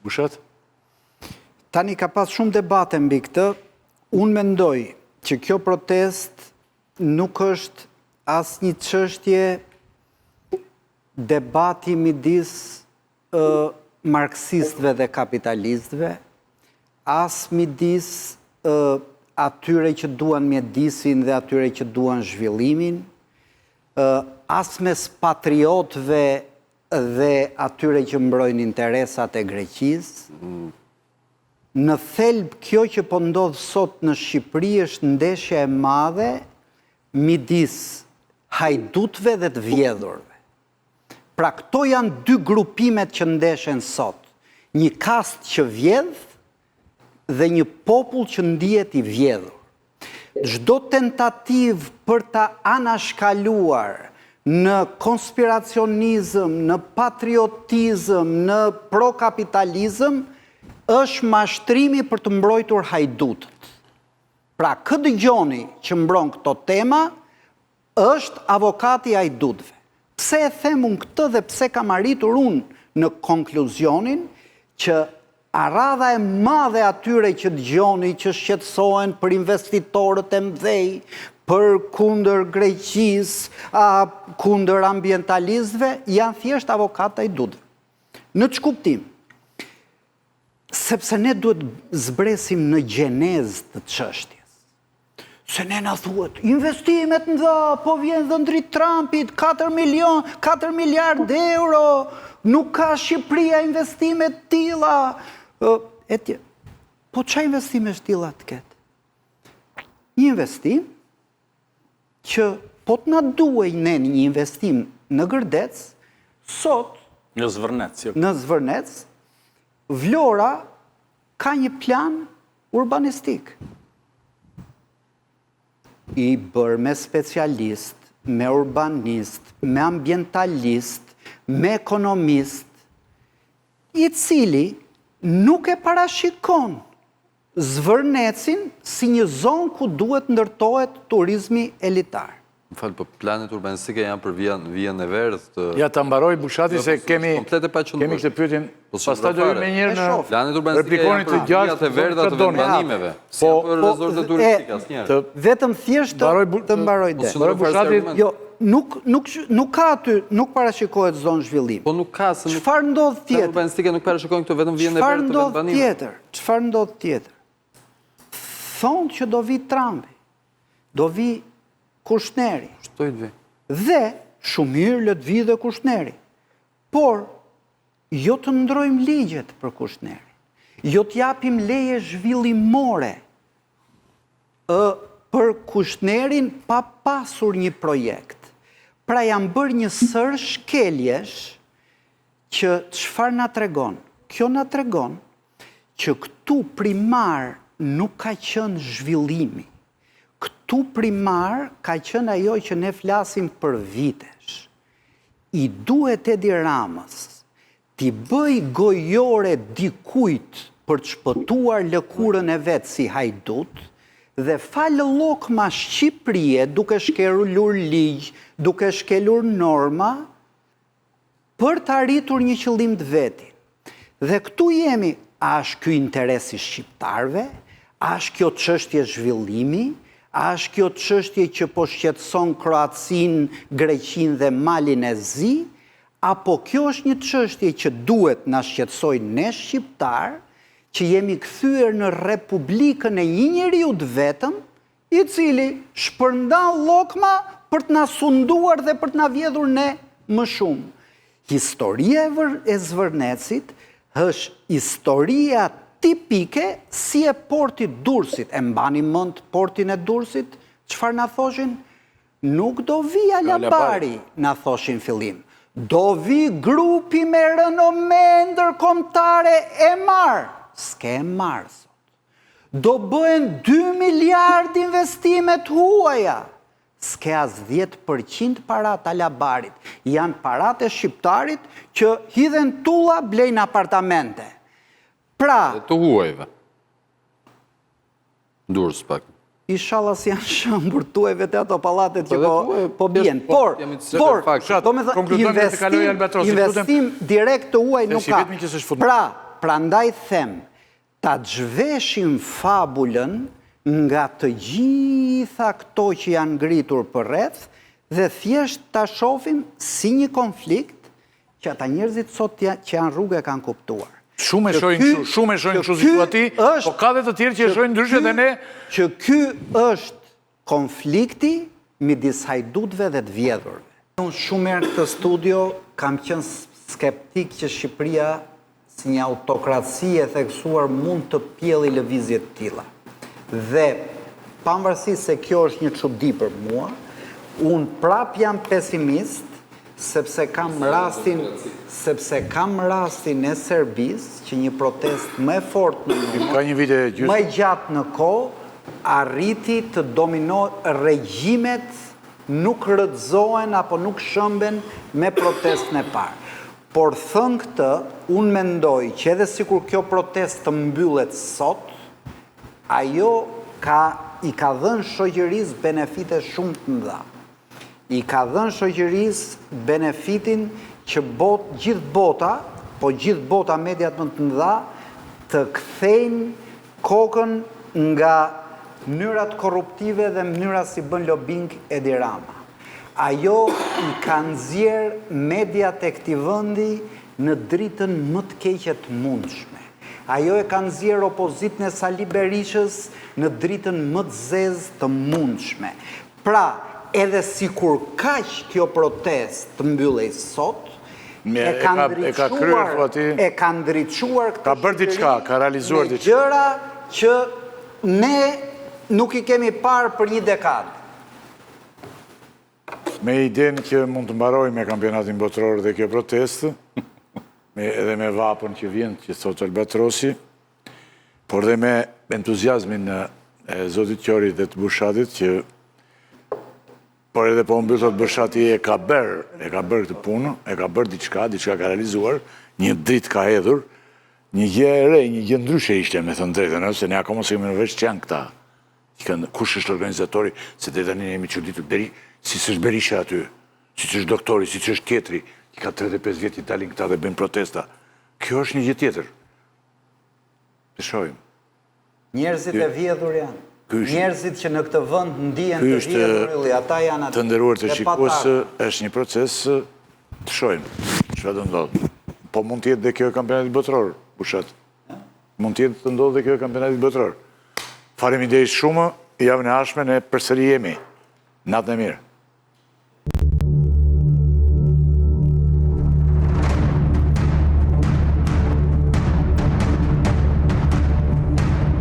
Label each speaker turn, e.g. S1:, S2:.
S1: Bushat?
S2: Tani ka pas shumë debate mbi këtë. Unë mendoj që kjo protest nuk është as një çështje debati midis marksistëve dhe kapitalistëve, as midis atyre që duan mjedisin dhe atyre që duan zhvillimin, as mes patriotëve dhe atyre që mbrojnë interesat e Greqisë. Në thelb kjo që po ndodh sot në Shqipëri është ndeshja e madhe midis hajdutëve dhe të vjedhurve. Pra këto janë dy grupimet që ndeshen sot. Një kast që vjedh dhe një popull që ndihet i vjedhur. Çdo tentativë për ta anashkaluar në konspiracionizëm, në patriotizëm, në prokapitalizëm, është mashtrimi për të mbrojtur hajdutët. Pra, këtë dëgjoni që mbron këto tema, është avokati i hajdutëve. Pse e them unë këtë dhe pse kam arritur unë në konkluzionin që radha e madhe atyre që dëgjoni, që shqetësohen për investitorët e mëdhej, për kundër Greqisë, kundër ambientalistëve, janë thjesht avokatë hajdutëve. Në ç'kuptim? Sepse ne duhet zbresim në gjenezë të çështjes. Se ne na thuhet, investimet mëdha, po vjen dhëndri Trumpit, 4 miliardë euro, nuk ka Shqipëria investime të tilla. Po ç'a investime të tilla të ketë? Një investim që po të na duhej ne një investim në Gërdec, sot
S1: Në Zvërnec.
S2: Në Zvërnec, Vlora ka një plan urbanistik. I bërë me specialist, me urbanist, me ambientalist, me ekonomist, i cili nuk e parashikon Zvërnecin si një zonë ku duhet ndërtohet turizmi elitar.
S3: Më falë, po planet urbanistike janë për vijën e verdhë.
S1: Ja, ta mbaroj Bushati se kemi këtë pyetjen, pastaj do me njërë në
S3: planet urbanistike janë për vijat e verdha të vendbanimeve. Si janë për rezorte turistike asnjëherë.
S2: Vetëm thjesht të mbaroj dhe. Jo, nuk ka aty, nuk parashikohet zonë zhvillim.
S3: Po nuk ka, se
S2: çfarë ndodh tjetër?
S3: Planet urbanistike nuk parashikojnë këto vetëm vijën e verdhë të vendbanimeve.
S2: Çfarë ndodh tjetër? Thonë që do vi Trumpi, do vi Kushneri. Dhe shumë mirë le të vi dhe Kushneri. Por jo të ndrojmë ligjet për Kushneri. Jo të japim leje zhvillimore për Kushnerin pa pasur një projekt. Pra janë bërë një sër shkeljesh që çfarë na tregon? Kjo na tregon që këtu primar nuk ka qenë zhvillimi. Këtu primar ka qenë ajo që ne flasim për vitesh. I duhet Edi Ramës t'i bëj gojore dikujt për të shpëtuar lëkurën e vetë si hajdut dhe falë llokma Shqipërie duke shkelur ligj, duke shkelur norma për të arritur një qëllim të vetin. Dhe këtu jemi, a është ky interesi shqiptarëve, a është kjo çështje zhvillimi, a është kjo çështje që po shqetëson Kroacinë, Greqinë dhe Malin e Zi, apo kjo është një çështje që duhet na shqetësoj ne shqiptar, që jemi kthyer në republikën e një njeriu të vetëm, i cili shpërndan llokma për të na sunduar dhe për të na vjedhur ne më shumë. Historia e Zvërnecit është historia tipike si e portit Durrësit. E mbani mend portin e Durrësit? Çfarë na thoshin? Nuk do vi Alabari, na thoshin fillim. Do vi grupi me renome ndërkombëtare e marr. S'ke marr sot. Do bëhen 2 miliard investimet huaja. S'ke as 10% parat Alabarit. Janë parat e shqiptarit që hidhen tulla, blejnë apartamente. Pra,
S3: të huajve. Durrës pak.
S2: Inshallah si janë shëmbur tuajve të ato pallatet që po bien. Por, do me thënë, investim direkt të huaj nuk ka. Pra, prandaj them, ta zhveshim fabulën nga të gjitha këto që janë ngritur për rreth dhe thjesht ta shohim si një konflikt që ata njerëzit sot që janë rrugë e kanë kuptuar.
S1: Shumë e shojnë kështu si thua ti, po ka dhe të tjerë që e shojnë ndryshe dhe ne.
S2: Që ky është konflikti midis hajdutëve dhe të vjedhurve. Unë shumë herë në këtë studio kam qenë skeptik që Shqipëria si një autokraci e theksuar mund të pjelli lëvizje të tilla. Dhe pavarësisht se kjo është një çudi për mua, unë prap jam pesimist sepse kam rastin e Serbisë që një protestë më e fortë më e gjatë në kohë arriti të dominojë regjimet nuk rrëdzohen apo nuk shëmben me protestën e parë. Por thënë këtë, unë mendoj që edhe sikur kjo protestë të mbyllet sot, ajo i ka dhënë shoqërisë benefite shumë të mëdha. I ka dhënë shoqërisë benefitin që gjithë bota mediat më të mëdha të kthejnë kokën nga mënyrat korruptive dhe mënyra si bën lobing Edi Rama. Ajo i ka nxjerrë mediat e këtij vendi në dritën më të keqe të mundshme. Ajo e ka nxjerrë opozitën e Sali Berishës në dritën më të zezë të mundshme. Pra, edhe sikur kaq kjo protestë të mbyllej sot, e ka ndriçuar
S1: ka bërë diçka, ka realizuar diçka.
S2: Gjëra që ne nuk i kemi parë për një dekadë.
S1: Me idenë që mund të mbaroj me kampionatin botror dhe kjo protestë, edhe me vapën që vjen që thot Albatrosi, por dhe me entuziazmin e Zotit Qori dhe të Bushatit që por edhe po mbyll thot Bushati e ka bërë këtë punë, e ka bërë diçka ka realizuar, një dritë ka hedhur, një gjë e re, një gjë ndryshe ishte me thënë drejtën, se ne akoma se kemi në veç që janë këta. Kush është organizatori, se dhe tani ne jemi çuditur deri si s'është Berisha aty, si s'është doktori, si s'është tjetri, që ka 35 vjet i dalin këta dhe bëjnë protesta. Kjo është një gjë tjetër. Të shohim.
S2: Njerëzit e vjedhur janë. Njerëzit që në këtë vend ndihen të vjedhur, ata janë aty.
S1: Të nderuar të shikues, është një proces të shohim çfarë do ndodh. Po mund të jetë dhe kjo kampionati botror, Bushat. Mund të jetë të ndodhë dhe kjo kampionati botror. Faleminderit shumë, javën e ardhshme ne përsëri jemi. Natën e mirë.